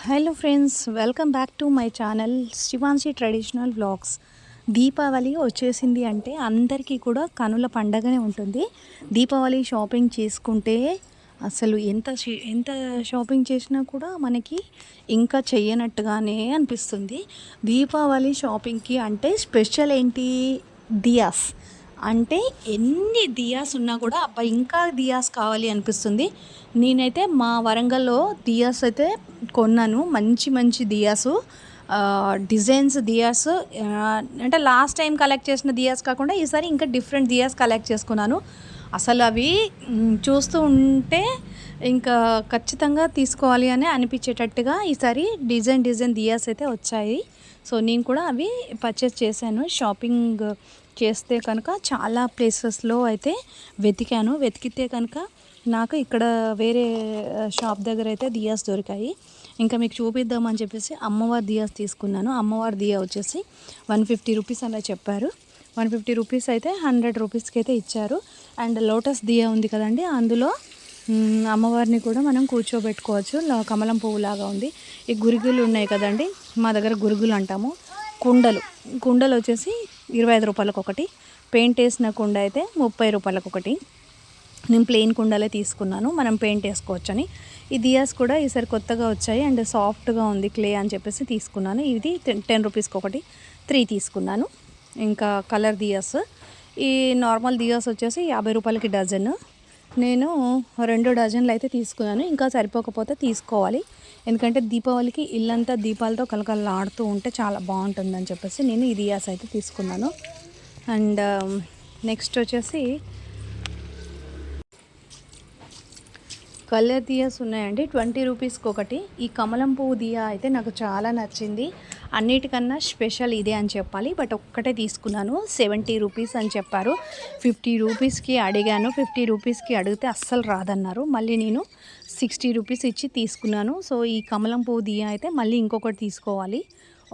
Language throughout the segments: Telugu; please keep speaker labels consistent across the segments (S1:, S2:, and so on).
S1: Hello friends, welcome back to my channel Shivanshi traditional vlogs. Deepavali వచ్చేసింది అంటే అందరికీ కూడా కనుల పండగనే ఉంటుంది. దీపావళి షాపింగ్ చేసుకుంటే అసలు ఎంత షాపింగ్ చేసినా కూడా మనకి ఇంకా చెయ్యనట్టుగానే అనిపిస్తుంది. దీపావళి షాపింగ్కి అంటే స్పెషల్ ఏంటి, దియాస్. అంటే ఎన్ని దియాస్ ఉన్నా కూడా అబ్బా ఇంకా దియాస్ కావాలి అనిపిస్తుంది. నేనైతే మా వరంగల్లో దియాస్ అయితే కొన్నాను. మంచి మంచి దియాసు, డిజైన్స్ దియాస్. అంటే లాస్ట్ టైం కలెక్ట్ చేసిన దియాస్ కాకుండా ఈసారి ఇంకా డిఫరెంట్ దియాస్ కలెక్ట్ చేసుకున్నాను. అసలు అవి చూస్తూ ఉంటే ఇంకా ఖచ్చితంగా తీసుకోవాలి అని అనిపించేటట్టుగా ఈసారి డిజైన్ దియాస్ అయితే వచ్చాయి. సో నేను కూడా అవి పర్చేస్ చేశాను. షాపింగ్ చేస్తే కనుక చాలా ప్లేసెస్లో అయితే వెతికితే కనుక నాకు ఇక్కడ వేరే షాప్ దగ్గర అయితే దియాస్ దొరికాయి. ఇంకా మీకు చూపిద్దామని చెప్పేసి అమ్మవారి దియాస్ తీసుకున్నాను. అమ్మవారి దియా వచ్చేసి 150 రూపీస్ అలా చెప్పారు. 150 రూపీస్ అయితే 100 రూపీస్కి అయితే ఇచ్చారు. అండ్ లోటస్ దియా ఉంది కదండి, అందులో అమ్మవారిని కూడా మనం కూర్చోబెట్టుకోవచ్చు. కమలం పువ్వు లాగా ఉంది. ఈ గురుగులు ఉన్నాయి కదండి, మా దగ్గర గురుగులు అంటాము. కుండలు వచ్చేసి 25 రూపాయలకు ఒకటి. పెయింట్ వేసిన కుండ అయితే 30 రూపాయలకు ఒకటి. నేను ప్లెయిన్ కుండలే తీసుకున్నాను, మనం పెయింట్ వేసుకోవచ్చని. ఈ దియాస్ కూడా ఈసారి కొత్తగా వచ్చాయి అండ్ సాఫ్ట్గా ఉంది క్లే అని చెప్పేసి తీసుకున్నాను. ఇది 10 రూపీస్కి ఒకటి, 3 తీసుకున్నాను. ఇంకా కలర్ దియాస్, ఈ నార్మల్ దియాస్ వచ్చేసి 50 రూపాయలకి డజన్. నేను 2 డజన్లు అయితే తీసుకున్నాను. ఇంకా సరిపోకపోతే తీసుకోవాలి, ఎందుకంటే దీపావళికి ఇల్లంతా దీపాలతో కలకలలాడుతూ ఉంటే చాలా బాగుంటుందని చెప్పేసి నేను ఈ దియాస్ అయితే తీసుకున్నాను. అండ్ నెక్స్ట్ వచ్చేసి కలర్ దియాస్ ఉన్నాయండి, 20 రూపీస్కి ఒకటి. ఈ కమలం పువ్వు దియా అయితే నాకు చాలా నచ్చింది. అన్నిటికన్నా స్పెషల్ ఇదే అని చెప్పాలి. బట్ ఒక్కటే తీసుకున్నాను, 70 రూపీస్ అని చెప్పారు. 50 రూపీస్కి అడిగాను. 50 రూపీస్కి అడిగితే అస్సలు రాదన్నారు. మళ్ళీ నేను 60 రూపీస్ ఇచ్చి తీసుకున్నాను. సో ఈ కమలం పువ్వు దియా అయితే మళ్ళీ ఇంకొకటి తీసుకోవాలి.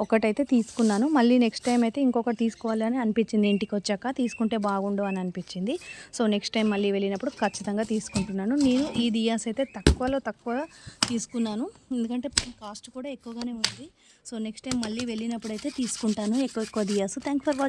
S1: ఒకటైతే తీసుకున్నాను. మళ్ళీ నెక్స్ట్ టైం అయితే ఇంకొకటి తీసుకోవాలని అనిపించింది. ఇంటికి వచ్చాక తీసుకుంటే బాగుండు అని అనిపించింది. సో నెక్స్ట్ టైం మళ్ళీ వెళ్ళినప్పుడు ఖచ్చితంగా తీసుకుంటున్నాను. నేను ఈ దియాస్ అయితే తక్కువ తీసుకున్నాను, ఎందుకంటే కాస్ట్ కూడా ఎక్కువగానే ఉంది. సో నెక్స్ట్ టైం మళ్ళీ వెళ్ళినప్పుడు అయితే తీసుకుంటాను ఎక్కువ దియాస్. Thank for watching.